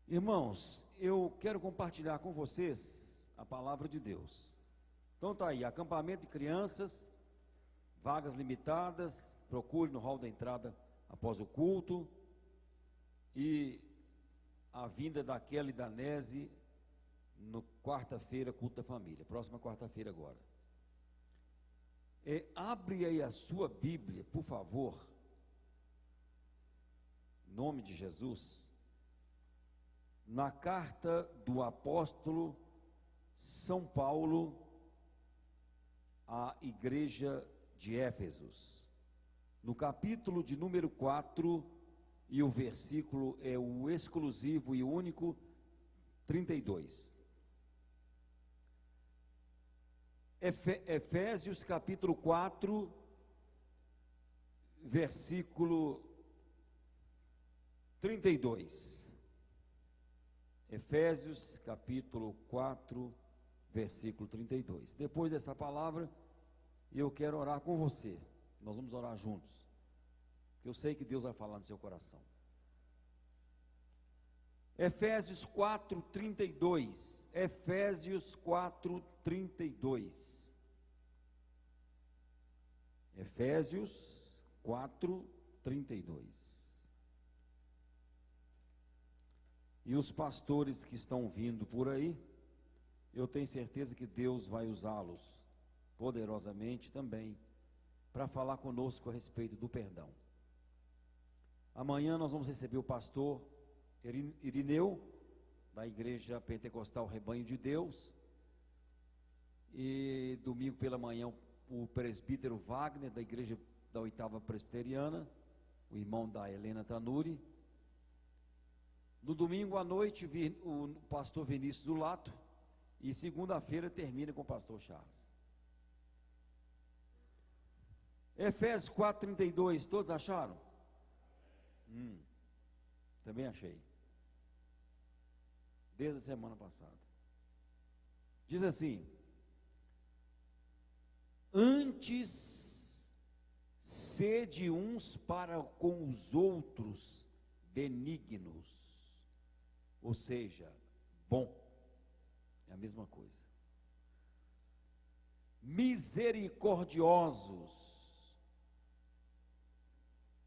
Irmãos, eu quero compartilhar com vocês a palavra de Deus. Então tá aí, acampamento de crianças, vagas limitadas, procure no hall da entrada após o culto, e a vinda da Kelly e da Nese no quarta-feira, culto da família, próxima quarta-feira agora. Abre aí a sua Bíblia, por favor, em nome de Jesus, na carta do apóstolo São Paulo à igreja de Éfesos, no capítulo de número 4, e o versículo é o exclusivo e único 32. Efésios capítulo 4, versículo 32. Efésios capítulo 4, versículo 32. Depois dessa palavra, eu quero orar com você. Nós vamos orar juntos, porque eu sei que Deus vai falar no seu coração. Efésios 4, 32. Efésios 4, 32. Efésios 4, 32. E os pastores que estão vindo por aí, eu tenho certeza que Deus vai usá-los poderosamente também para falar conosco a respeito do perdão. Amanhã nós vamos receber o pastor Irineu, da Igreja Pentecostal Rebanho de Deus, e domingo pela manhã o presbítero Wagner, da Igreja da Oitava Presbiteriana, o irmão da Helena Tanuri. No domingo à noite, o pastor Vinícius Zulato, e segunda-feira termina com o pastor Charles. Efésios 4:32, todos acharam? Também achei. Desde a semana passada. Diz assim: antes, sede uns para com os outros benignos, ou seja, bom, é a mesma coisa. Misericordiosos,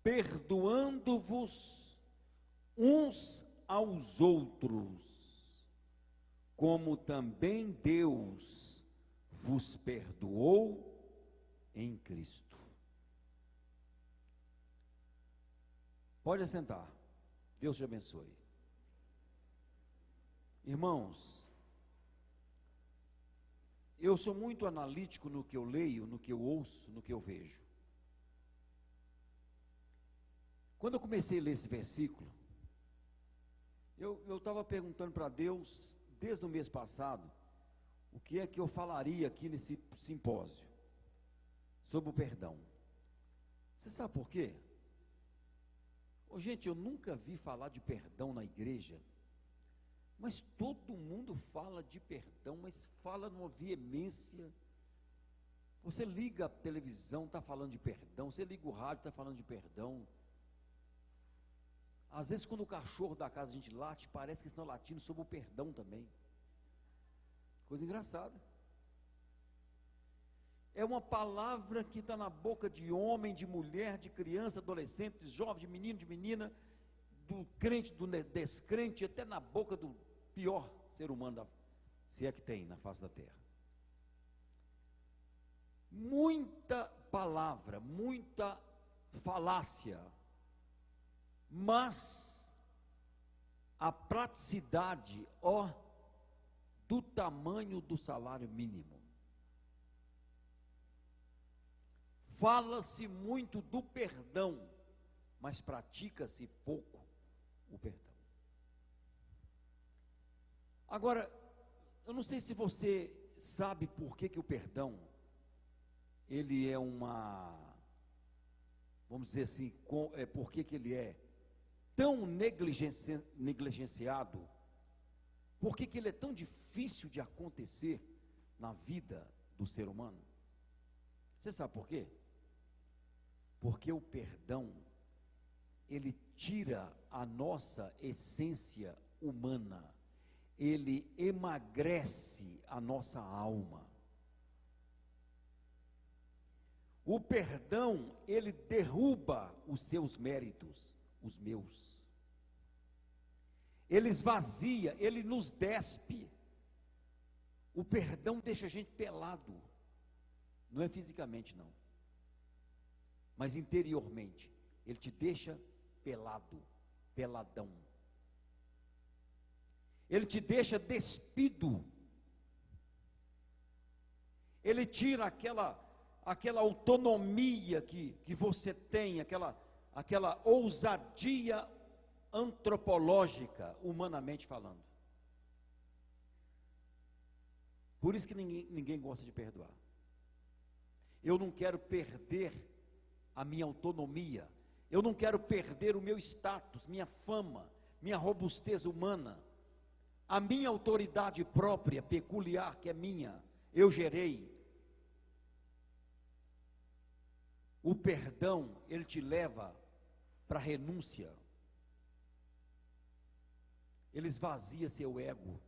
perdoando-vos uns aos outros, como também Deus vos perdoou em Cristo. Pode assentar. Deus te abençoe. Irmãos, eu sou muito analítico no que eu leio, no que eu ouço, no que eu vejo. Quando eu comecei a ler esse versículo, eu estava perguntando para Deus, desde o mês passado, o que é que eu falaria aqui nesse simpósio sobre o perdão. Você sabe por quê? Gente, eu nunca vi falar de perdão na igreja, mas todo mundo fala de perdão, mas fala numa veemência. Você liga a televisão, está falando de perdão, você liga o rádio, está falando de perdão. Às vezes quando o cachorro da casa a gente late, parece que estão latindo sobre o perdão também. Coisa engraçada. É uma palavra que está na boca de homem, de mulher, de criança, adolescente, de jovem, de menino, de menina, do crente, do descrente, até na boca do pior ser humano, se é que tem na face da terra. Muita palavra, muita falácia, mas a praticidade, do tamanho do salário mínimo. Fala-se muito do perdão, mas pratica-se pouco o perdão. Agora, eu não sei se você sabe por que o perdão, ele é vamos dizer assim, por que ele é tão negligenciado, por que ele é tão difícil de acontecer na vida do ser humano? Você sabe por quê? Porque o perdão, ele tira a nossa essência humana, ele emagrece a nossa alma. O perdão, ele derruba os seus méritos, os meus. Ele esvazia, ele nos despe. O perdão deixa a gente pelado. Não é fisicamente, não. Mas interiormente. Ele te deixa pelado, peladão. Ele te deixa despido. Ele tira aquela autonomia que você tem, aquela ousadia antropológica, humanamente falando. Por isso que ninguém gosta de perdoar. Eu não quero perder a minha autonomia, eu não quero perder o meu status, minha fama, minha robustez humana, a minha autoridade própria, peculiar, que é minha, eu gerei. O perdão, ele te leva para a renúncia. Ele esvazia seu ego.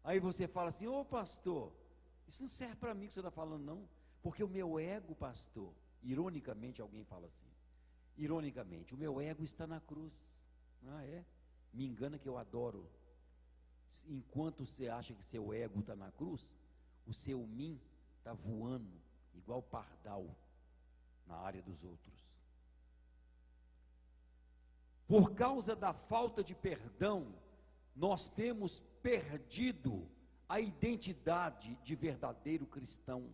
Aí você fala assim: ô pastor, isso não serve para mim que o senhor está falando, não. Porque o meu ego, pastor, ironicamente alguém fala assim, ironicamente, o meu ego está na cruz. Ah, é? Me engana que eu adoro. Enquanto você acha que seu ego está na cruz, o seu mim está voando, igual pardal, na área dos outros. Por causa da falta de perdão, nós temos perdido a identidade de verdadeiro cristão.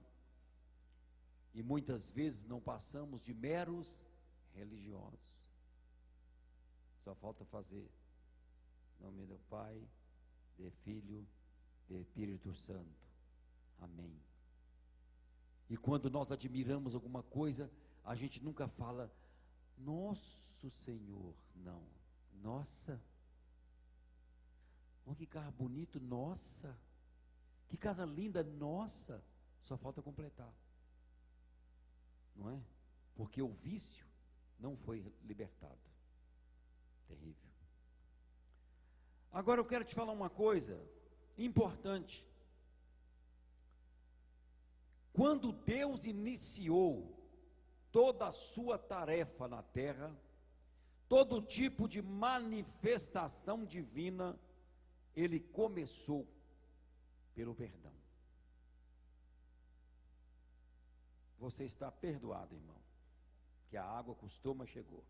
E muitas vezes não passamos de meros religiosos. Só falta fazer em nome do Pai, do Filho, do Espírito Santo. Amém. E quando nós admiramos alguma coisa, a gente nunca fala nosso Senhor, não. Nossa. Oh, que carro bonito, nossa. Que casa linda, nossa. Só falta completar. Não é? Porque o vício não foi libertado. Terrível. Agora eu quero te falar uma coisa importante. Quando Deus iniciou toda a sua tarefa na terra, todo tipo de manifestação divina, Ele começou pelo perdão. Você está perdoado, irmão, que a água custou, mas chegou.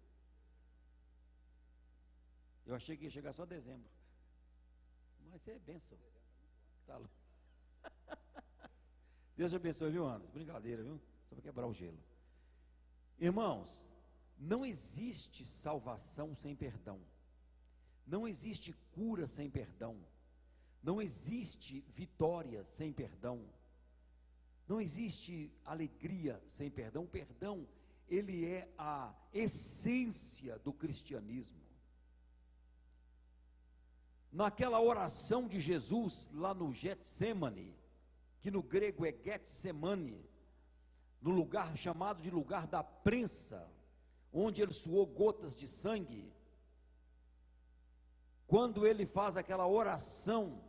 Eu achei que ia chegar só dezembro, mas é bênção. Tá louco. Deus te abençoe, viu, Anderson? Brincadeira, viu? Só para quebrar o gelo. Irmãos, não existe salvação sem perdão. Não existe cura sem perdão. Não existe vitória sem perdão. Não existe alegria sem perdão. O perdão, ele é a essência do cristianismo. Naquela oração de Jesus, lá no Getsemane, que no grego é Getsemane, no lugar chamado de lugar da prensa, onde ele suou gotas de sangue, quando ele faz aquela oração,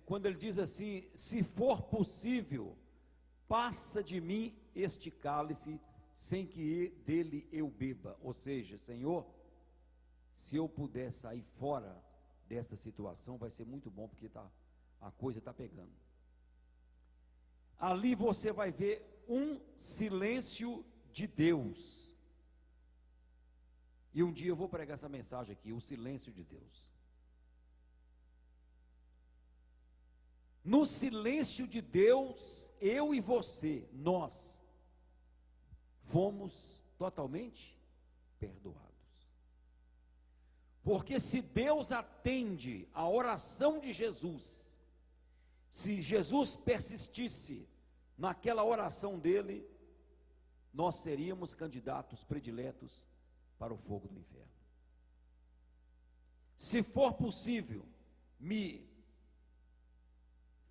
quando ele diz assim: se for possível, passa de mim este cálice, sem que dele eu beba. Ou seja, Senhor, se eu puder sair fora desta situação, vai ser muito bom, porque a coisa está pegando. Ali você vai ver um silêncio de Deus. E um dia eu vou pregar essa mensagem aqui, o silêncio de Deus. No silêncio de Deus, eu e você, nós, fomos totalmente perdoados. Porque se Deus atende a oração de Jesus, se Jesus persistisse naquela oração dele, nós seríamos candidatos prediletos para o fogo do inferno. Se for possível,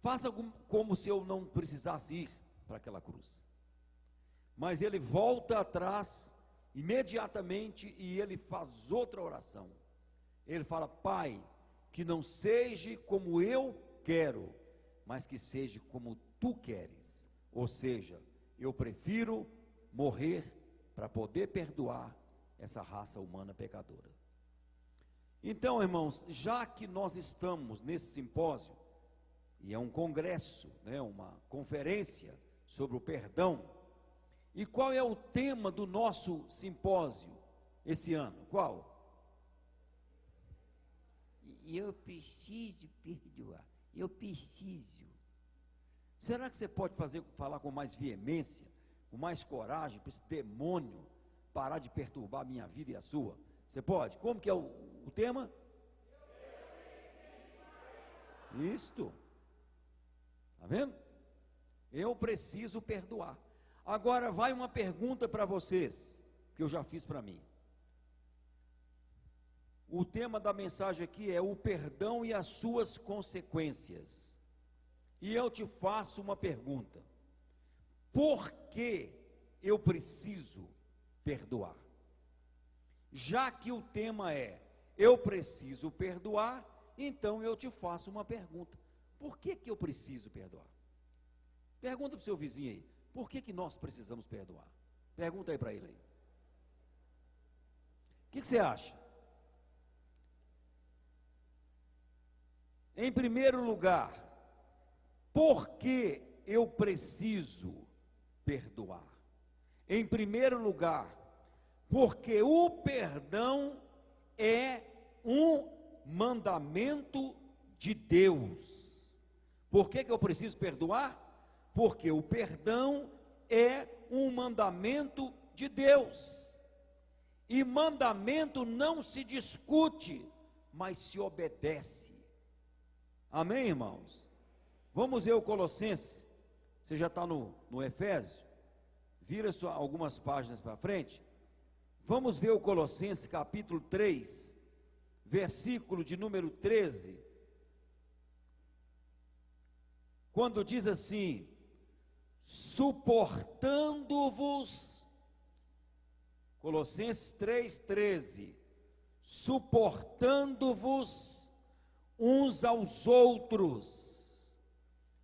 faça como se eu não precisasse ir para aquela cruz. Mas ele volta atrás imediatamente, e ele faz outra oração. Ele fala: Pai, que não seja como eu quero, mas que seja como tu queres. Ou seja, eu prefiro morrer para poder perdoar essa raça humana pecadora. Então, irmãos, já que nós estamos nesse simpósio, e é um congresso, né, uma conferência sobre o perdão, e qual é o tema do nosso simpósio esse ano? Qual? Eu preciso perdoar, eu preciso. Será que você pode falar com mais veemência, com mais coragem, para esse demônio parar de perturbar a minha vida e a sua? Você pode? Como que é o tema? Isto. Está vendo? Eu preciso perdoar. Agora vai uma pergunta para vocês, que eu já fiz para mim. O tema da mensagem aqui é o perdão e as suas consequências. E eu te faço uma pergunta: por que eu preciso perdoar? Já que o tema é eu preciso perdoar, então eu te faço uma pergunta: por que eu preciso perdoar? Pergunta para o seu vizinho aí: por que nós precisamos perdoar? Pergunta aí para ele aí. O que você acha? Em primeiro lugar, por que eu preciso perdoar? Em primeiro lugar, porque o perdão é um mandamento de Deus. Por que eu preciso perdoar? Porque o perdão é um mandamento de Deus. E mandamento não se discute, mas se obedece. Amém, irmãos? Vamos ver o Colossenses. Você já está no Efésio? Vira só algumas páginas para frente. Vamos ver o Colossenses capítulo 3, versículo de número 13. Quando diz assim: suportando-vos, Colossenses 3,13, suportando-vos uns aos outros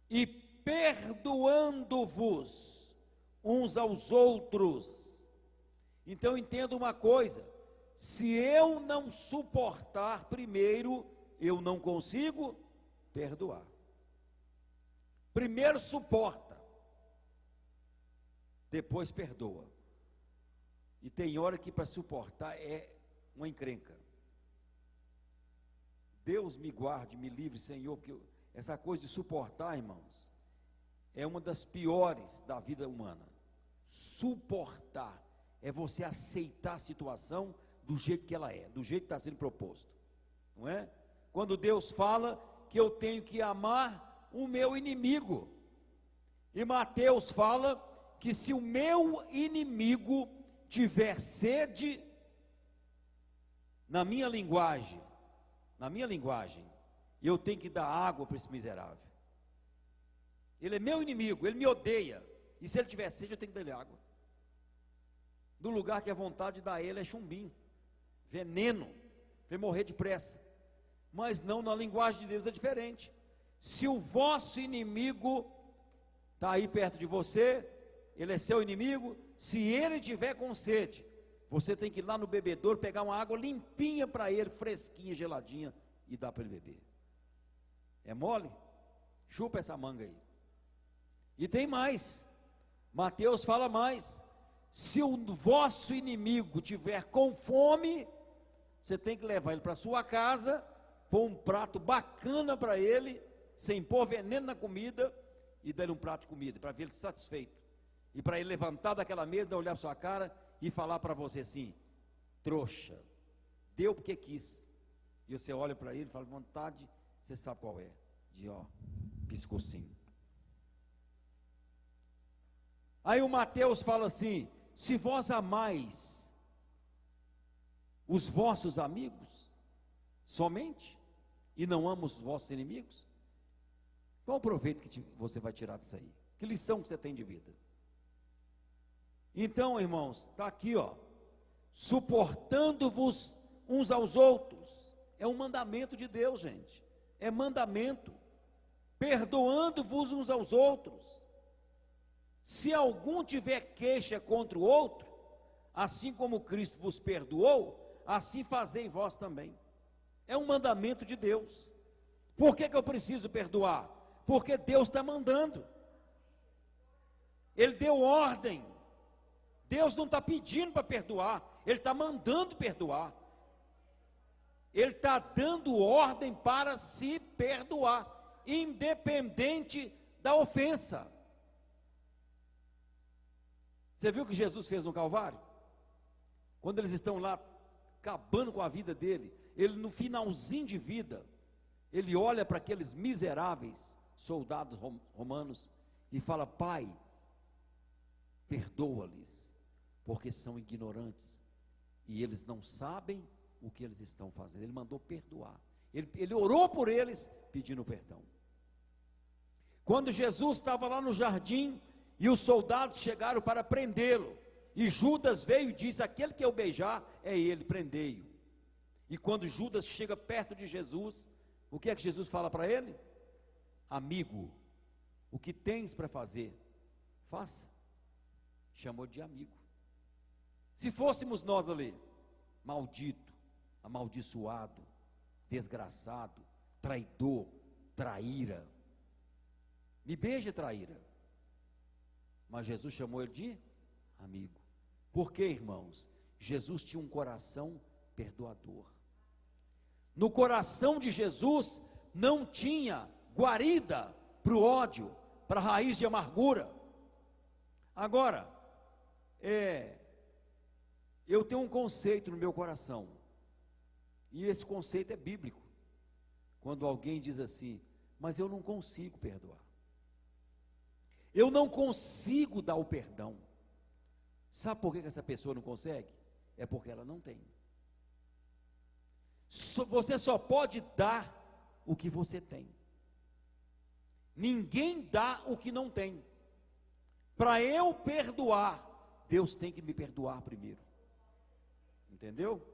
e perdoando-vos uns aos outros. Então entenda uma coisa: se eu não suportar primeiro, eu não consigo perdoar. Primeiro suporta, depois perdoa. E tem hora que para suportar é uma encrenca. Deus me guarde, me livre, Senhor, porque essa coisa de suportar, irmãos, é uma das piores da vida humana. Suportar é você aceitar a situação do jeito que ela é, do jeito que está sendo proposto, não é? Quando Deus fala que eu tenho que amar o meu inimigo, e Mateus fala que se o meu inimigo tiver sede, na minha linguagem, eu tenho que dar água para esse miserável. Ele é meu inimigo, ele me odeia, e se ele tiver sede, eu tenho que dar ele água. Do lugar que a vontade de dar ele é chumbinho, veneno, para ele morrer depressa. Mas não, na linguagem de Deus é diferente. Se o vosso inimigo está aí perto de você, ele é seu inimigo, se ele tiver com sede, você tem que ir lá no bebedouro, pegar uma água limpinha para ele, fresquinha, geladinha, e dar para ele beber. É mole? Chupa essa manga aí. E tem mais, Mateus fala mais: se o vosso inimigo tiver com fome, você tem que levar ele para sua casa, pôr um prato bacana para ele, sem pôr veneno na comida, e dar-lhe um prato de comida, para ver ele satisfeito. E para ele levantar daquela mesa, olhar para sua cara e falar para você assim: trouxa, deu porque quis. E você olha para ele e fala: vontade, você sabe qual é, de pescocinho. Aí o Mateus fala assim: se vós amais os vossos amigos somente, e não ama os vossos inimigos, qual o proveito que você vai tirar disso aí? Que lição que você tem de vida? Então, irmãos, está aqui, suportando-vos uns aos outros. É um mandamento de Deus, gente. É mandamento. Perdoando-vos uns aos outros. Se algum tiver queixa contra o outro, assim como Cristo vos perdoou, assim fazei vós também. É um mandamento de Deus. Por que eu preciso perdoar? Porque Deus está mandando. Ele deu ordem. Deus não está pedindo para perdoar, Ele está mandando perdoar. Ele está dando ordem para se perdoar, independente da ofensa. Você viu o que Jesus fez no Calvário? Quando eles estão lá acabando com a vida dele, ele no finalzinho de vida, ele olha para aqueles miseráveis soldados romanos e fala: Pai, perdoa-lhes, porque são ignorantes e eles não sabem o que eles estão fazendo. Ele mandou perdoar, ele orou por eles pedindo perdão. Quando Jesus estava lá no jardim e os soldados chegaram para prendê-lo, e Judas veio e disse: aquele que eu beijar é ele, prendei-o. E quando Judas chega perto de Jesus, o que é que Jesus fala para ele? Amigo, o que tens para fazer, faça. Chamou de amigo. Se fôssemos nós ali, maldito, amaldiçoado, desgraçado, traidor, traíra, me beija, traíra. Mas Jesus chamou ele de amigo. Por quê, irmãos? Jesus tinha um coração perdoador. No coração de Jesus não tinha guarida para o ódio, para a raiz de amargura. Agora, eu tenho um conceito no meu coração, e esse conceito é bíblico. Quando alguém diz assim: mas eu não consigo perdoar, eu não consigo dar o perdão. Sabe por que essa pessoa não consegue? É porque ela não tem. Você só pode dar o que você tem. Ninguém dá o que não tem. Para eu perdoar, Deus tem que me perdoar primeiro. Entendeu?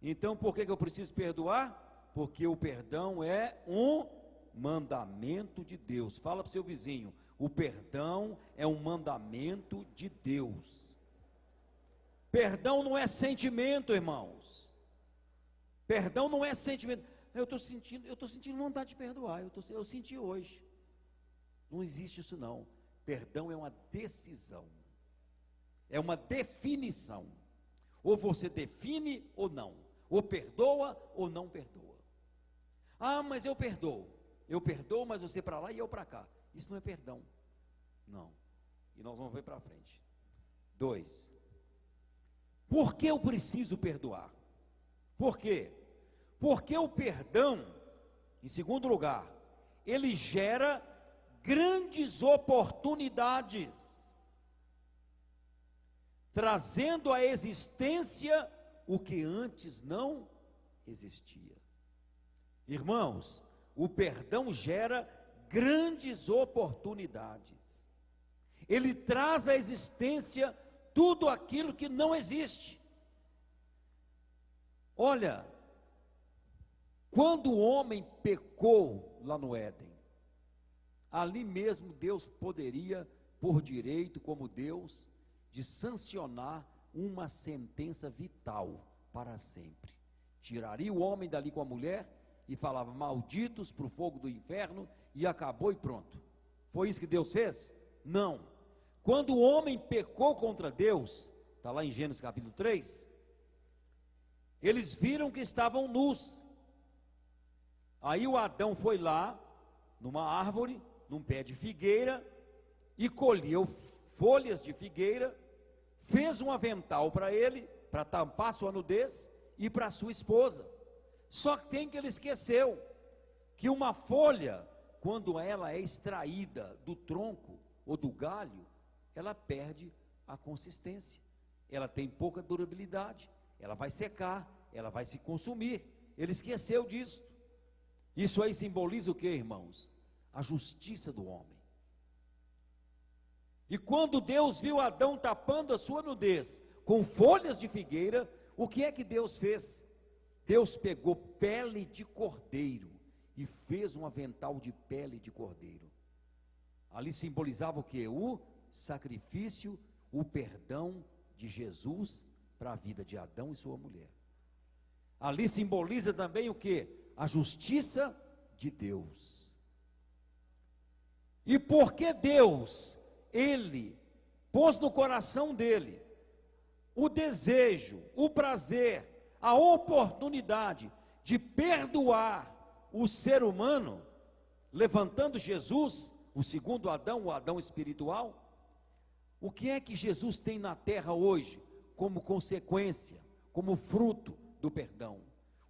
Então, por que eu preciso perdoar? Porque o perdão é um mandamento de Deus. Fala para o seu vizinho: o perdão é um mandamento de Deus. Perdão não é sentimento, irmãos. Perdão não é sentimento. Eu estou sentindo vontade de perdoar. Eu senti hoje. Não existe isso não. Perdão é uma decisão. É uma definição. Ou você define ou não. Ou perdoa ou não perdoa. Ah, mas eu perdoo. Eu perdoo, mas você para lá e eu para cá. Isso não é perdão. Não. E nós vamos ver para frente. 2. Por que eu preciso perdoar? Por quê? Porque o perdão, em segundo lugar, ele gera grandes oportunidades, trazendo à existência o que antes não existia. Irmãos, o perdão gera grandes oportunidades. Ele traz à existência tudo aquilo que não existe. Olha, quando o homem pecou lá no Éden, ali mesmo Deus poderia, por direito, como Deus, de sancionar uma sentença vital para sempre. Tiraria o homem dali com a mulher e falava: malditos para o fogo do inferno, e acabou e pronto. Foi isso que Deus fez? Não. Quando o homem pecou contra Deus, está lá em Gênesis capítulo 3, eles viram que estavam nus. Aí o Adão foi lá, numa árvore, num pé de figueira, e colheu folhas de figueira, fez um avental para ele, para tampar sua nudez, e para sua esposa. Só que tem que ele esqueceu, que uma folha, quando ela é extraída do tronco ou do galho, ela perde a consistência, ela tem pouca durabilidade, ela vai secar, ela vai se consumir. Ele esqueceu disso. Isso aí simboliza o que, irmãos? A justiça do homem. E quando Deus viu Adão tapando a sua nudez com folhas de figueira. O que é que Deus fez? Deus pegou pele de cordeiro e fez um avental de pele de cordeiro. Ali simbolizava o que? O sacrifício, o perdão de Jesus para a vida de Adão e sua mulher. Ali simboliza também o que? A justiça de Deus. E porque Deus, Ele pôs no coração dele o desejo, o prazer, a oportunidade de perdoar o ser humano, levantando Jesus, o segundo Adão, o Adão espiritual. O que é que Jesus tem na terra hoje como consequência, como fruto do perdão?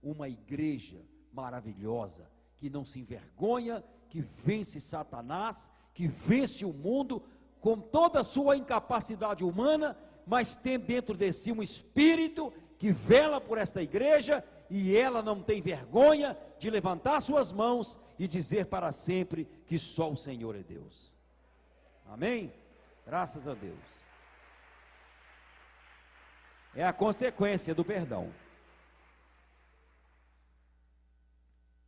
Uma igreja maravilhosa, que não se envergonha, que vence Satanás, que vence o mundo com toda a sua incapacidade humana, mas tem dentro de si um espírito que vela por esta igreja, e ela não tem vergonha de levantar suas mãos e dizer para sempre que só o Senhor é Deus. Amém? Graças a Deus. É a consequência do perdão.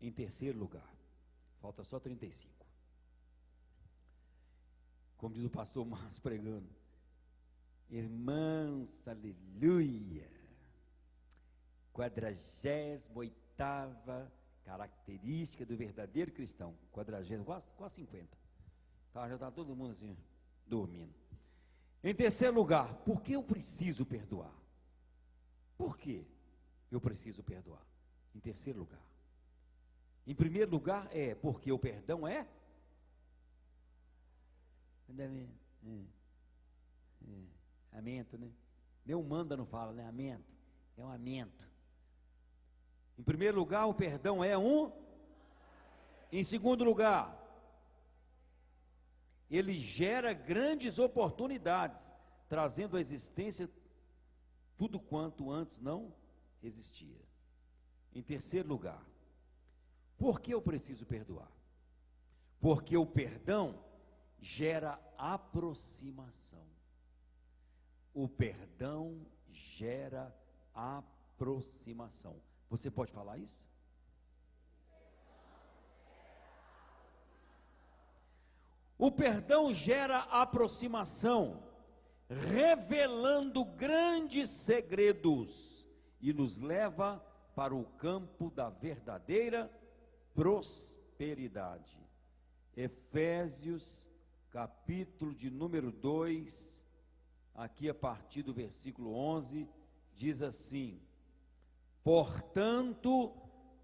Em terceiro lugar, falta só 35. Como diz o pastor Márcio pregando, irmãos, aleluia, 48ª característica do verdadeiro cristão, 40, quase 50, tá, já está todo mundo assim, dormindo. Em terceiro lugar, por que eu preciso perdoar? Por que eu preciso perdoar? Em terceiro lugar. Em primeiro lugar, porque o perdão é amento, né? Deus manda, não fala, né? Amento, é um amento. Em primeiro lugar, o perdão é um. Em segundo lugar, ele gera grandes oportunidades, trazendo à existência tudo quanto antes não existia. Em terceiro lugar, por que eu preciso perdoar? Porque o perdão gera aproximação. O perdão gera aproximação. Você pode falar isso? O perdão gera aproximação, revelando grandes segredos e nos leva para o campo da verdadeira prosperidade. Efésios, capítulo de número 2, aqui a partir do versículo 11, diz assim: portanto,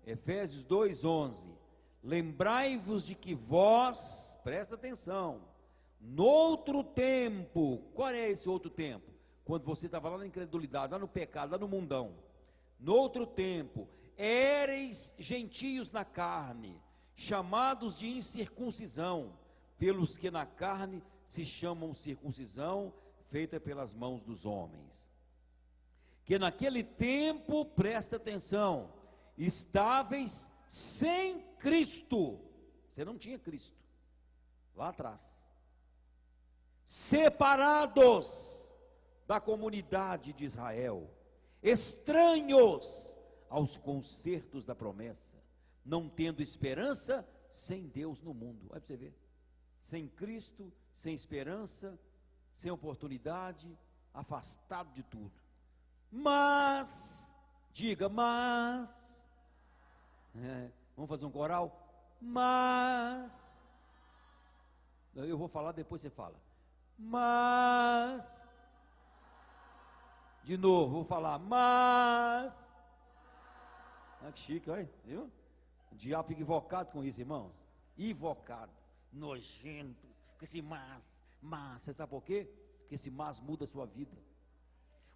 Efésios 2:11, lembrai-vos de que vós, presta atenção, noutro tempo, qual é esse outro tempo? Quando você estava lá na incredulidade, lá no pecado, lá no mundão, noutro tempo, éreis gentios na carne, chamados de incircuncisão, pelos que na carne se chamam circuncisão, feita pelas mãos dos homens. Que naquele tempo, presta atenção, estáveis sem Cristo. Você não tinha Cristo lá atrás, separados da comunidade de Israel, estranhos aos concertos da promessa, não tendo esperança, sem Deus no mundo. Olha para você ver, sem Cristo, sem esperança, sem oportunidade, afastado de tudo. Mas, diga, mas, vamos fazer um coral? Mas, eu vou falar, depois você fala. Mas, de novo, vou falar, mas, olha que chique, olha, viu? O diabo fica invocado com isso, irmãos, invocado, nojento, com esse mas, você sabe por quê? Porque esse mas muda a sua vida.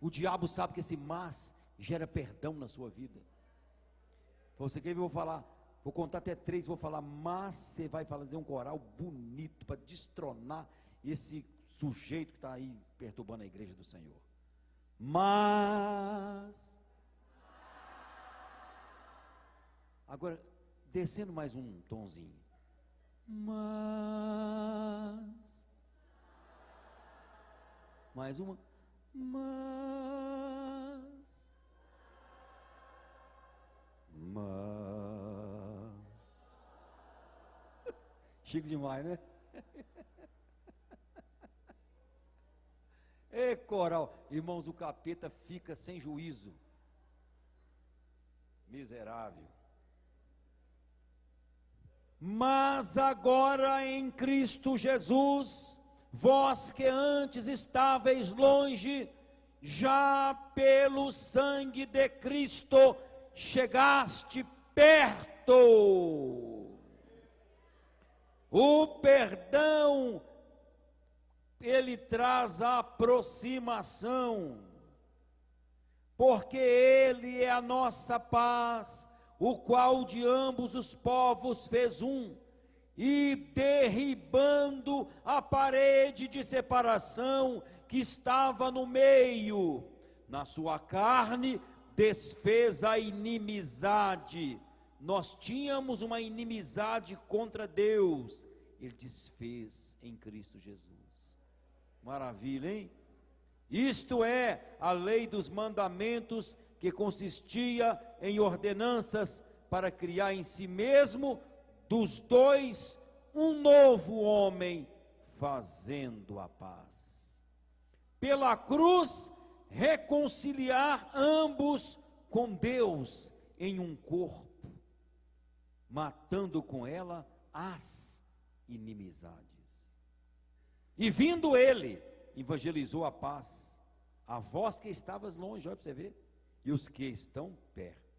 O diabo sabe que esse mas gera perdão na sua vida. Você quer ver? Eu vou falar, vou contar até 3, vou falar, mas você vai fazer um coral bonito para destronar esse sujeito que está aí perturbando a igreja do Senhor. Mas, agora, descendo mais um tonzinho. Mas, mais uma. Mas, Chique demais, né? Ei, coral. Irmãos, o capeta fica sem juízo. Miserável. Mas agora em Cristo Jesus, vós que antes estáveis longe, já pelo sangue de Cristo chegaste perto. O perdão, ele traz a aproximação, porque ele é a nossa paz, o qual de ambos os povos fez um, e derribando a parede de separação que estava no meio, na sua carne desfez a inimizade. Nós tínhamos uma inimizade contra Deus, ele desfez em Cristo Jesus. Maravilha, hein? Isto é a lei dos mandamentos, que consistia em ordenanças para criar em si mesmo dos dois um novo homem, fazendo a paz. Pela cruz, reconciliar ambos com Deus em um corpo, matando com ela as inimizades. E vindo ele, evangelizou a paz a vós que estavas longe, olha para você ver, e os que estão perto,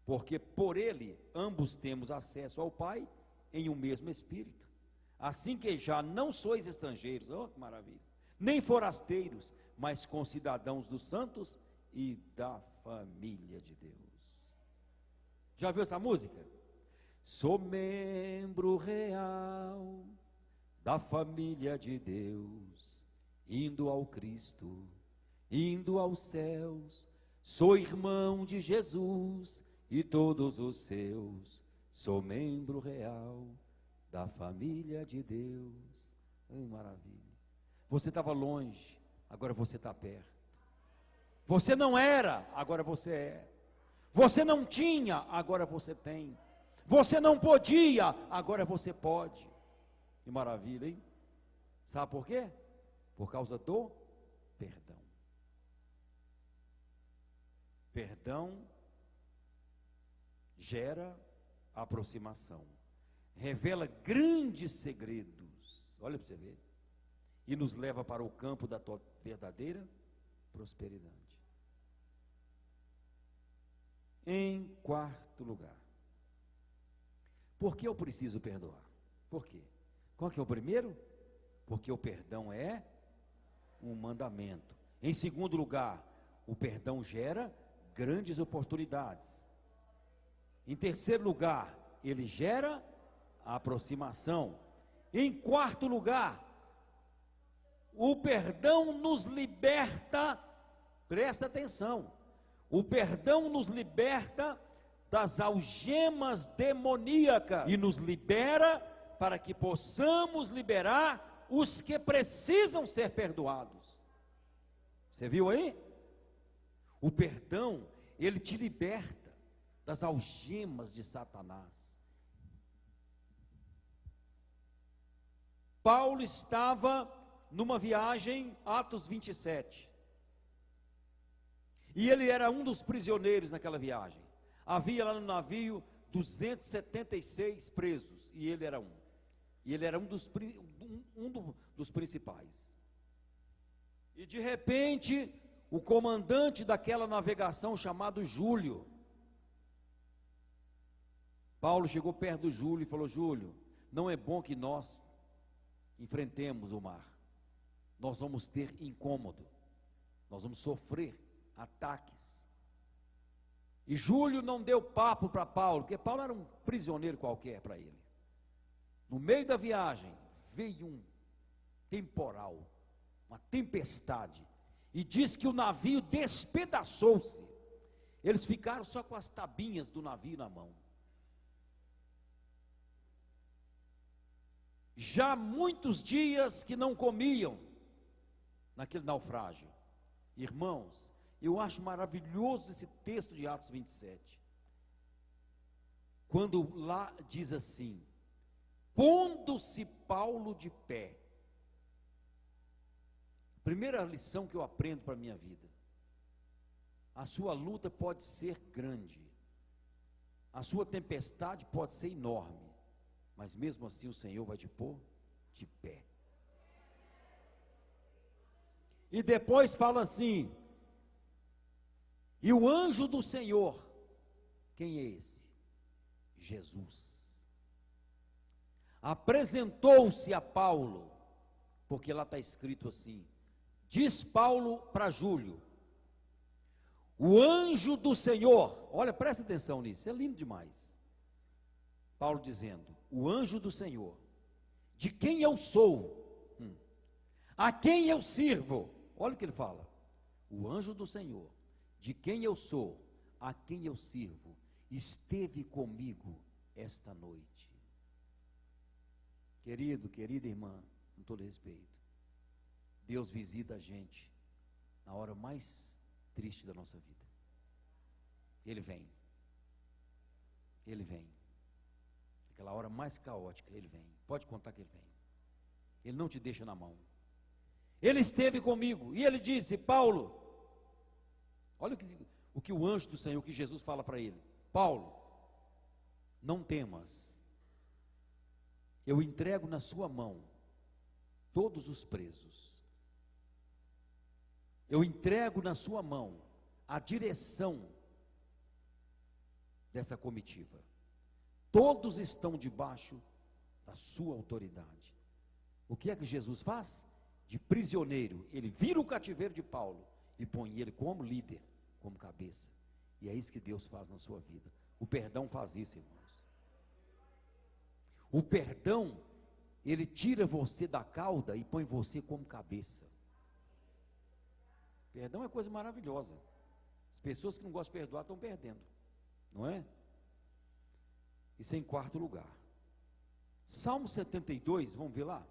porque por ele ambos temos acesso ao Pai em um mesmo Espírito, assim que já não sois estrangeiros, oh que maravilha, nem forasteiros, mas concidadãos dos santos e da família de Deus. Já viu essa música? Sou membro real da família de Deus, indo ao Cristo, indo aos céus. Sou irmão de Jesus e todos os seus, sou membro real da família de Deus. Maravilha. Você estava longe, agora você está perto. Você não era, agora você é. Você não tinha, agora você tem. Você não podia, agora você pode. Que maravilha, hein? Sabe por quê? Por causa do perdão. Perdão gera aproximação, revela grandes segredos, olha para você ver, e nos leva para o campo da tua verdadeira prosperidade. Em quarto lugar, por que eu preciso perdoar? Por quê? Qual que é o primeiro? Porque o perdão é um mandamento. Em segundo lugar, o perdão gera grandes oportunidades. Em terceiro lugar, ele gera a aproximação. Em quarto lugar, o perdão nos liberta, presta atenção, o perdão nos liberta das algemas demoníacas e nos libera para que possamos liberar os que precisam ser perdoados. Você viu aí? O perdão, ele te liberta das algemas de Satanás. Paulo estava numa viagem, Atos 27, e ele era um dos prisioneiros naquela viagem. Havia lá no navio 276 presos, e ele era um. E ele era um dos principais. E de repente, o comandante daquela navegação, chamado Júlio, Paulo chegou perto do Júlio e falou: Júlio, não é bom que nós enfrentemos o mar. Nós vamos ter incômodo, nós vamos sofrer ataques. E Júlio não deu papo para Paulo, porque Paulo era um prisioneiro qualquer para ele. No meio da viagem, veio um temporal, uma tempestade, e diz que o navio despedaçou-se. Eles ficaram só com as tabinhas do navio na mão. Já muitos dias que não comiam naquele naufrágio. Irmãos, eu acho maravilhoso esse texto de Atos 27. Quando lá diz assim: Pondo-se Paulo de pé. Primeira lição que eu aprendo para a minha vida: a sua luta pode ser grande, a sua tempestade pode ser enorme, mas mesmo assim o Senhor vai te pôr de pé. E depois fala assim: e o anjo do Senhor, quem é esse? Jesus. Apresentou-se a Paulo, porque lá está escrito assim, diz Paulo para Júlio, o anjo do Senhor, olha, presta atenção nisso, é lindo demais. Paulo dizendo, o anjo do Senhor, de quem eu sou, a quem eu sirvo, olha o que ele fala, o anjo do Senhor, de quem eu sou, a quem eu sirvo, esteve comigo esta noite. Querido, querida irmã, com todo respeito, Deus visita a gente na hora mais triste da nossa vida. Ele vem. Ele vem. Aquela hora mais caótica, Ele vem. Pode contar que Ele vem. Ele não te deixa na mão. Ele esteve comigo e Ele disse, Paulo, olha o que o anjo do Senhor, o que Jesus fala para ele, Paulo, não temas, eu entrego na sua mão todos os presos, eu entrego na sua mão a direção dessa comitiva, todos estão debaixo da sua autoridade. O que é que Jesus faz? De prisioneiro, ele vira o cativeiro de Paulo e põe ele como líder, como cabeça, e é isso que Deus faz na sua vida. O perdão faz isso, irmãos. O perdão, ele tira você da cauda e põe você como cabeça. Perdão é coisa maravilhosa. As pessoas que não gostam de perdoar estão perdendo, não é? Isso é em quarto lugar. Salmo 72, vamos ver lá?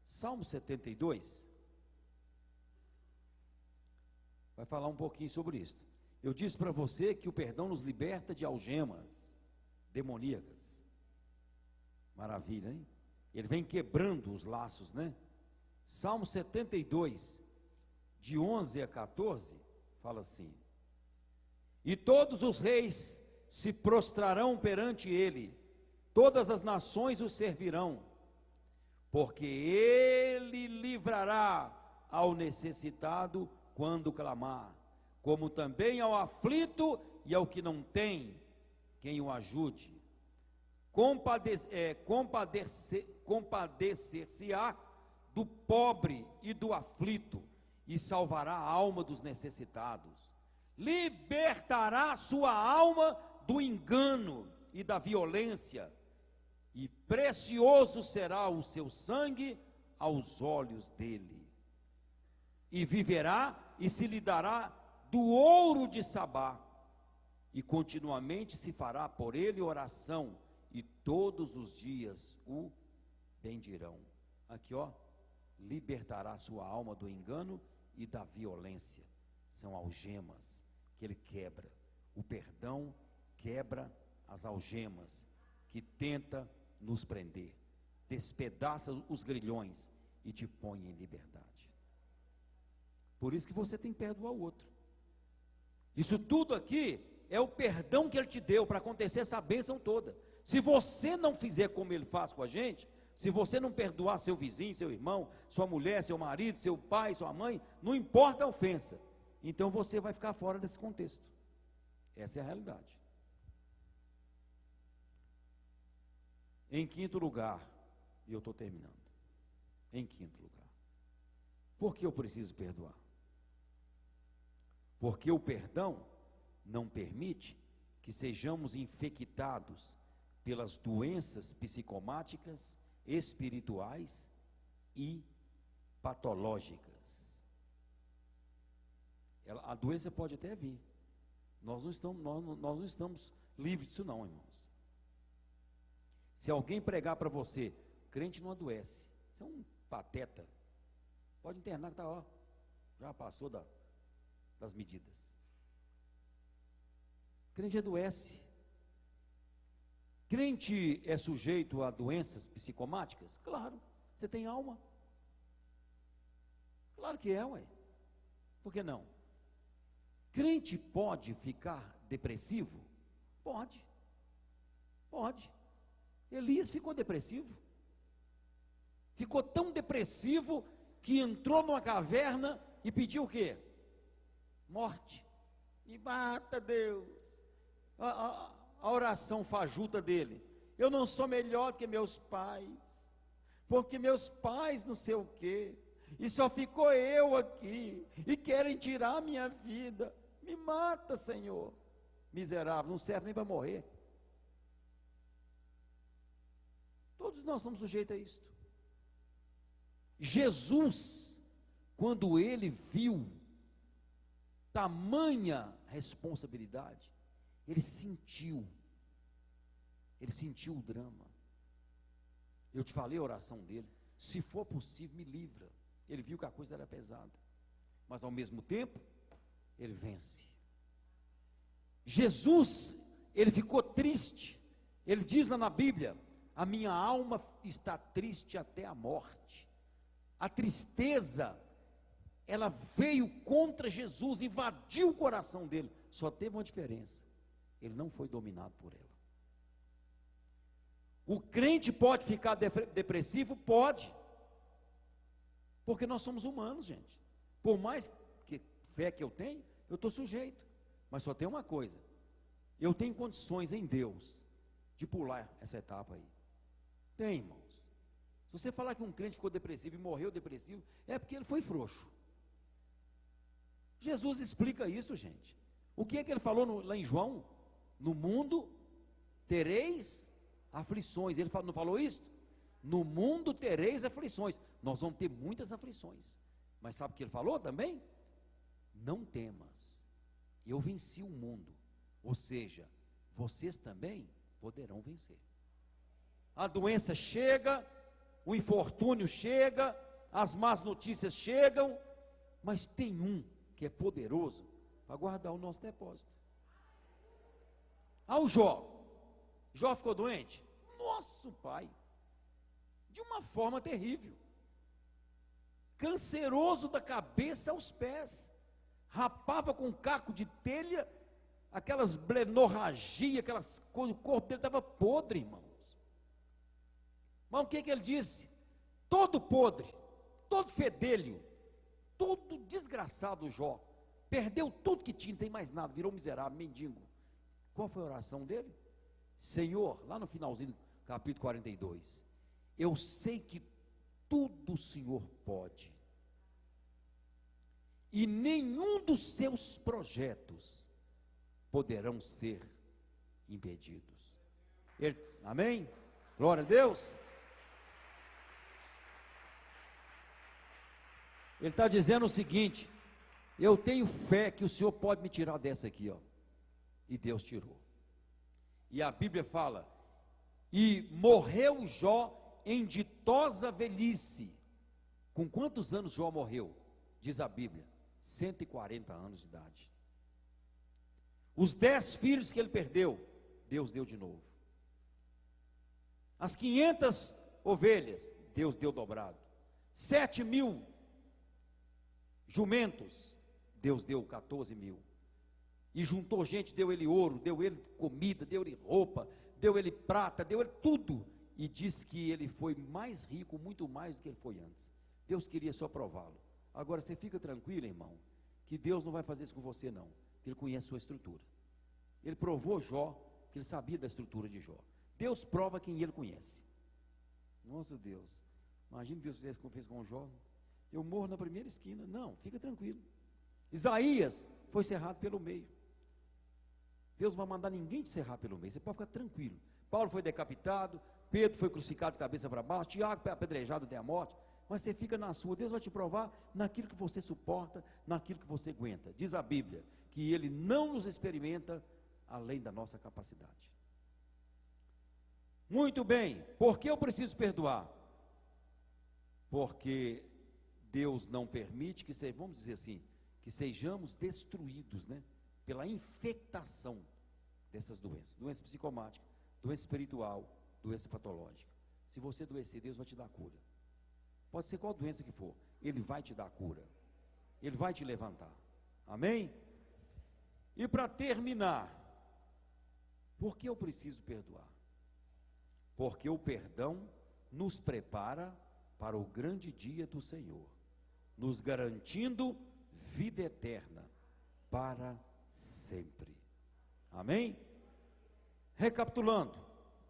Salmo 72 vai falar um pouquinho sobre isso. Eu disse para você que o perdão nos liberta de algemas demoníacas. Maravilha, hein? Ele vem quebrando os laços, né? Salmo 72, de 11 a 14, fala assim: e todos os reis se prostrarão perante ele, todas as nações o servirão, porque ele livrará ao necessitado quando clamar, como também ao aflito e ao que não tem quem o ajude. Compadecer-se-á do pobre e do aflito, e salvará a alma dos necessitados. Libertará sua alma do engano e da violência, e precioso será o seu sangue aos olhos dele. E viverá e se lhe dará do ouro de Sabá, e continuamente se fará por ele oração, e todos os dias o bendirão. Aqui ó, libertará sua alma do engano e da violência. São algemas que ele quebra. O perdão quebra as algemas que tenta nos prender, despedaça os grilhões e te põe em liberdade. Por isso que você tem que perdoar o outro. Isso tudo aqui é o perdão que ele te deu para acontecer essa bênção toda. Se você não fizer como ele faz com a gente, se você não perdoar seu vizinho, seu irmão, sua mulher, seu marido, seu pai, sua mãe, não importa a ofensa, então você vai ficar fora desse contexto. Essa é a realidade. Em quinto lugar, e eu estou terminando, em quinto lugar, por que eu preciso perdoar? Porque o perdão não permite que sejamos infectados pelas doenças psicomáticas, espirituais e patológicas. A doença pode até vir. Nós não estamos livres disso não, irmãos. Se alguém pregar para você, crente não adoece, você é um pateta, pode internar que está, ó, já passou das medidas. Crente adoece. Crente é sujeito a doenças psicomáticas? Claro. Você tem alma? Claro que é, ué. Por que não? Crente pode ficar depressivo? Pode. Pode. Elias ficou depressivo. Ficou tão depressivo que entrou numa caverna e pediu o quê? Morte. Me mata, Deus. A oração fajuta dele: eu não sou melhor que meus pais, porque meus pais não sei o quê, e só ficou eu aqui, e querem tirar a minha vida. Me mata, Senhor. Miserável, não serve nem para morrer. Todos nós estamos sujeitos a isto. Jesus, quando ele viu tamanha responsabilidade, ele sentiu o drama. Eu te falei a oração dele: se for possível, me livra. Ele viu que a coisa era pesada, mas ao mesmo tempo, ele vence. Jesus, ele ficou triste. Ele diz lá na Bíblia: a minha alma está triste até a morte. A tristeza, ela veio contra Jesus, invadiu o coração dele. Só teve uma diferença: ele não foi dominado por ela. O crente pode ficar depressivo? Pode, porque nós somos humanos, gente. Por mais que fé que eu tenho, eu estou sujeito. Mas só tem uma coisa: eu tenho condições em Deus de pular essa etapa aí. Tem, irmãos. Se você falar que um crente ficou depressivo e morreu depressivo, é porque ele foi frouxo. Jesus explica isso, gente. O que é que ele falou lá em João? No mundo tereis aflições. Ele não falou isso? No mundo tereis aflições. Nós vamos ter muitas aflições. Mas sabe o que ele falou também? Não temas, eu venci o mundo. Ou seja, vocês também poderão vencer. A doença chega, o infortúnio chega, as más notícias chegam, mas tem um que é poderoso para guardar o nosso depósito. O Jó ficou doente? Nosso pai, de uma forma terrível, canceroso da cabeça aos pés, rapava com caco de telha, aquelas blenorragia, aquelas coisas, o corpo dele estava podre, irmãos. Mas o que ele disse? Todo podre, todo fedelho, todo desgraçado Jó, perdeu tudo que tinha, não tem mais nada, virou miserável, mendigo. Qual foi a oração dele? Senhor, lá no finalzinho do capítulo 42, eu sei que tudo o Senhor pode, e nenhum dos seus projetos poderão ser impedidos. Amém? Glória a Deus. Ele está dizendo o seguinte: eu tenho fé que o Senhor pode me tirar dessa aqui, ó. E Deus tirou. E a Bíblia fala: e morreu Jó em ditosa velhice. Com quantos anos Jó morreu? Diz a Bíblia: 140 anos de idade. Os 10 filhos que ele perdeu, Deus deu de novo. As 500 ovelhas, Deus deu dobrado. 7.000 jumentos, Deus deu 14.000. E juntou gente, deu ele ouro, deu ele comida, deu ele roupa, deu ele prata, deu ele tudo. E diz que ele foi mais rico, muito mais do que ele foi antes. Deus queria só prová-lo. Agora você fica tranquilo, irmão, que Deus não vai fazer isso com você não, que Ele conhece a sua estrutura. Ele provou Jó, que ele sabia da estrutura de Jó. Deus prova quem ele conhece. Nossa Deus, imagina Deus fizesse como fez com Jó. Eu morro na primeira esquina. Não, fica tranquilo. Isaías foi cerrado pelo meio. Deus não vai mandar ninguém te cerrar pelo meio, você pode ficar tranquilo. Paulo foi decapitado, Pedro foi crucificado de cabeça para baixo, Tiago apedrejado até a morte. Mas você fica na sua, Deus vai te provar naquilo que você suporta, naquilo que você aguenta. Diz a Bíblia que Ele não nos experimenta além da nossa capacidade. Muito bem, por que eu preciso perdoar? Porque Deus não permite que, vamos dizer assim, que sejamos destruídos, né, pela infectação dessas doenças psicomáticas. doença espiritual, doença patológica. Se você adoecer, Deus vai te dar cura. Pode ser qual doença que for, Ele vai te dar cura. Ele vai te levantar. Amém? E para terminar, por que eu preciso perdoar? Porque o perdão nos prepara para o grande dia do Senhor, nos garantindo vida eterna para sempre. Amém? Recapitulando,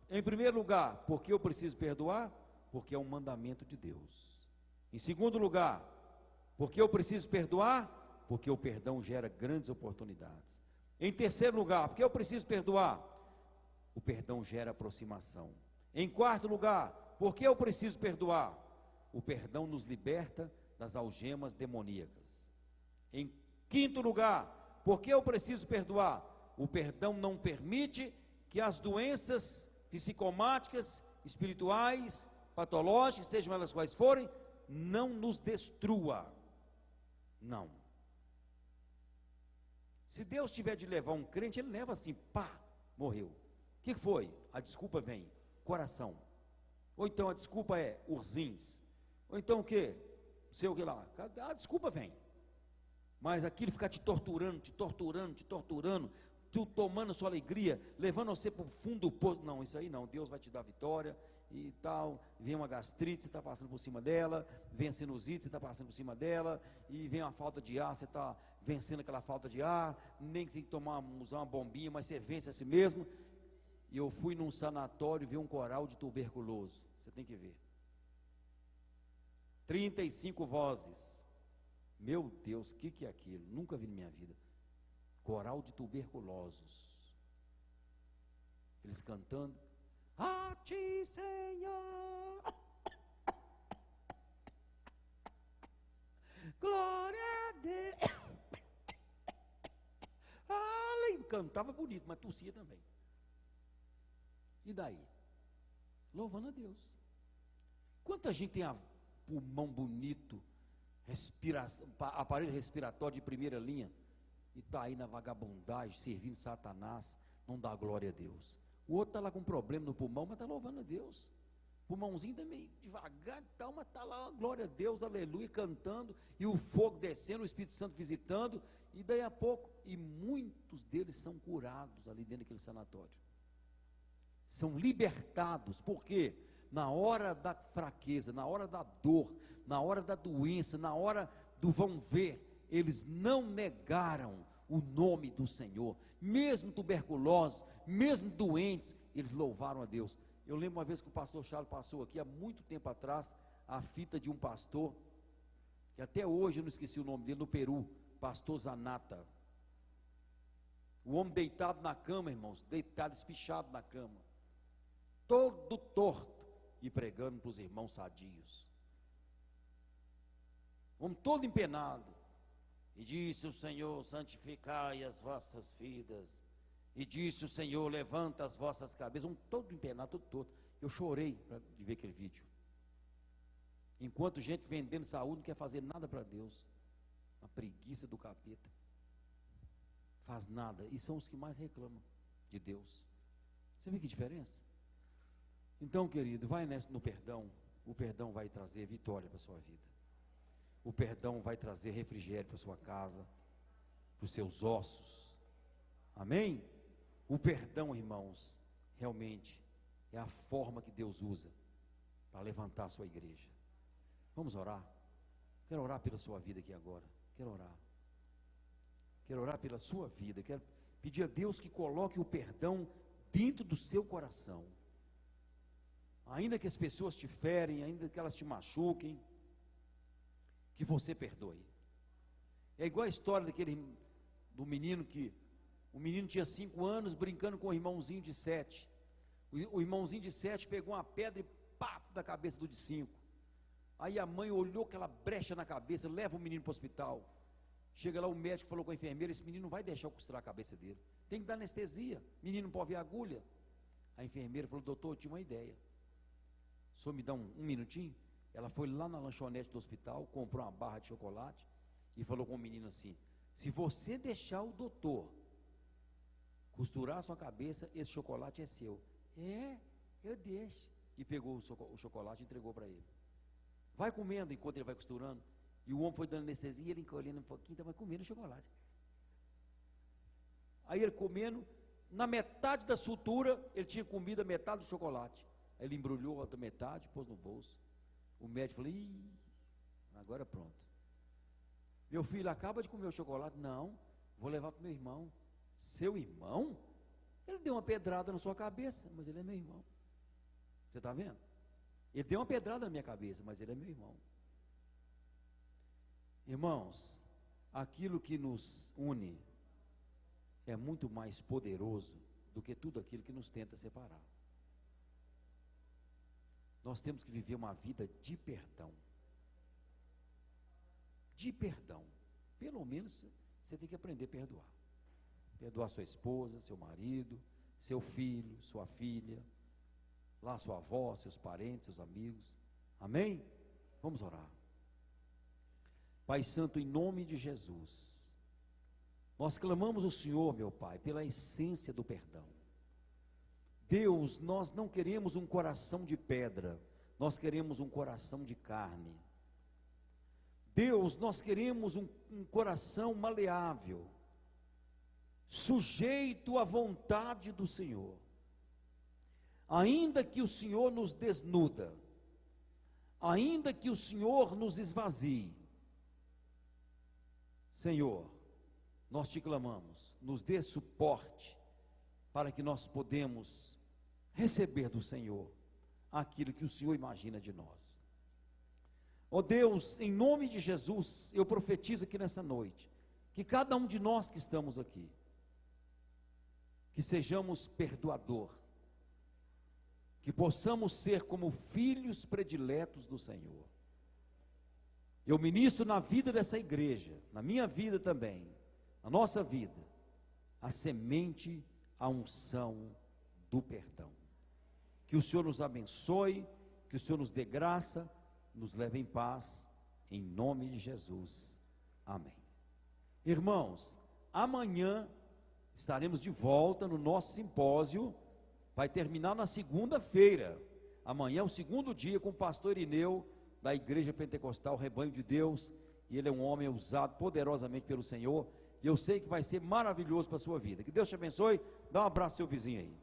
em primeiro lugar, por que eu preciso perdoar? Porque é um mandamento de Deus. Em segundo lugar, por que eu preciso perdoar? Porque o perdão gera grandes oportunidades. Em terceiro lugar, por que eu preciso perdoar? O perdão gera aproximação. Em quarto lugar, por que eu preciso perdoar? O perdão nos liberta das algemas demoníacas. Em quinto lugar, por que eu preciso perdoar? O perdão não permite que as doenças psicomáticas, espirituais, patológicas, sejam elas quais forem, não nos destrua. Não. Se Deus tiver de levar um crente, Ele leva assim, pá, morreu. O que foi? A desculpa vem, coração. Ou então a desculpa é urzins. Ou então o quê? Não sei o que lá. A desculpa vem. Mas aquilo ficar te torturando, tu tomando a sua alegria, levando você para o fundo do poço. Não, isso aí não, Deus vai te dar vitória e tal. Vem uma gastrite, você está passando por cima dela. Vem a sinusite, você está passando por cima dela. E vem uma falta de ar, você está vencendo aquela falta de ar. Nem que tem que usar uma bombinha, mas você vence a si mesmo. E eu fui num sanatório ver um coral de tuberculoso. Você tem que ver. 35 vozes. Meu Deus, o que é aquilo? Nunca vi na minha vida. Coral de tuberculosos. Eles cantando. A ti, Senhor. Glória a Deus. Cantava bonito, mas tossia também. E daí? Louvando a Deus. Quanta gente tem pulmão bonito, aparelho respiratório de primeira linha, e está aí na vagabundagem, servindo Satanás, não dá glória a Deus. O outro está lá com problema no pulmão, mas está louvando a Deus. Pulmãozinho também devagar e tal, mas está lá, glória a Deus, aleluia, cantando, e o fogo descendo, o Espírito Santo visitando, e daí a pouco, e muitos deles são curados ali dentro daquele sanatório. São libertados, porque na hora da fraqueza, na hora da dor, na hora da doença, na hora do vão ver, eles não negaram o nome do Senhor, mesmo tuberculosos, mesmo doentes, eles louvaram a Deus. Eu lembro uma vez que o pastor Charles passou aqui, há muito tempo atrás, a fita de um pastor, que até hoje eu não esqueci o nome dele, no Peru, pastor Zanata. O homem deitado na cama, irmãos, deitado, espichado na cama, todo torto, e pregando para os irmãos sadios. O homem todo empenado. E disse o Senhor, santificai as vossas vidas. E disse o Senhor, levanta as vossas cabeças. Um todo empenado, todo torto. Eu chorei de ver aquele vídeo. Enquanto gente vendendo saúde não quer fazer nada para Deus. Uma preguiça do capeta. Faz nada. E são os que mais reclamam de Deus. Você vê que diferença? Então, querido, vai no perdão. O perdão vai trazer vitória para a sua vida. O perdão vai trazer refrigério para a sua casa, para os seus ossos. Amém? O perdão, irmãos, realmente é a forma que Deus usa para levantar a sua igreja. Vamos orar? Quero orar pela sua vida aqui agora. Quero orar. Quero orar pela sua vida. Quero pedir a Deus que coloque o perdão dentro do seu coração. Ainda que as pessoas te ferem, ainda que elas te machuquem, que você perdoe. É igual a história do menino que, o menino tinha 5 anos brincando com o irmãozinho de 7. O irmãozinho de 7 pegou uma pedra e pá, da cabeça do de 5. Aí a mãe olhou aquela brecha na cabeça, leva o menino para o hospital. Chega lá o médico, falou com a enfermeira, esse menino não vai deixar eu costurar a cabeça dele. Tem que dar anestesia, menino não pode ver agulha. A enfermeira falou, doutor, eu tinha uma ideia. O senhor me dá um minutinho? Ela foi lá na lanchonete do hospital, comprou uma barra de chocolate e falou com o menino assim, se você deixar o doutor costurar a sua cabeça, esse chocolate é seu. Eu deixo. E pegou o chocolate e entregou para ele. Vai comendo enquanto ele vai costurando. E o homem foi dando anestesia, ele encolhendo um pouquinho, estava comendo chocolate. Aí ele comendo, na metade da sutura, ele tinha comido a metade do chocolate. Aí ele embrulhou a outra metade, pôs no bolso. O médico falou, agora pronto. Meu filho acaba de comer o chocolate. Não, vou levar para o meu irmão. Seu irmão? Ele deu uma pedrada na sua cabeça, mas ele é meu irmão. Você está vendo? Ele deu uma pedrada na minha cabeça, mas ele é meu irmão. Irmãos, aquilo que nos une é muito mais poderoso do que tudo aquilo que nos tenta separar. Nós temos que viver uma vida de perdão. De perdão. Pelo menos você tem que aprender a perdoar. Perdoar sua esposa, seu marido, seu filho, sua filha, lá sua avó, seus parentes, seus amigos. Amém? Vamos orar. Pai Santo, em nome de Jesus, nós clamamos ao Senhor, meu Pai, pela essência do perdão. Deus, nós não queremos um coração de pedra, nós queremos um coração de carne. Deus, nós queremos um coração maleável, sujeito à vontade do Senhor. Ainda que o Senhor nos desnuda, ainda que o Senhor nos esvazie, Senhor, nós te clamamos, nos dê suporte, para que nós podemos receber do Senhor aquilo que o Senhor imagina de nós. Ó Deus, em nome de Jesus, eu profetizo aqui nessa noite, que cada um de nós que estamos aqui, que sejamos perdoador, que possamos ser como filhos prediletos do Senhor. Eu ministro na vida dessa igreja, na minha vida também, na nossa vida, a semente, a unção do perdão. Que o Senhor nos abençoe, que o Senhor nos dê graça, nos leve em paz, em nome de Jesus. Amém. Irmãos, amanhã estaremos de volta no nosso simpósio, vai terminar na segunda-feira. Amanhã é o segundo dia com o pastor Irineu, da Igreja Pentecostal Rebanho de Deus, e ele é um homem usado poderosamente pelo Senhor, e eu sei que vai ser maravilhoso para a sua vida. Que Deus te abençoe, dá um abraço ao seu vizinho aí.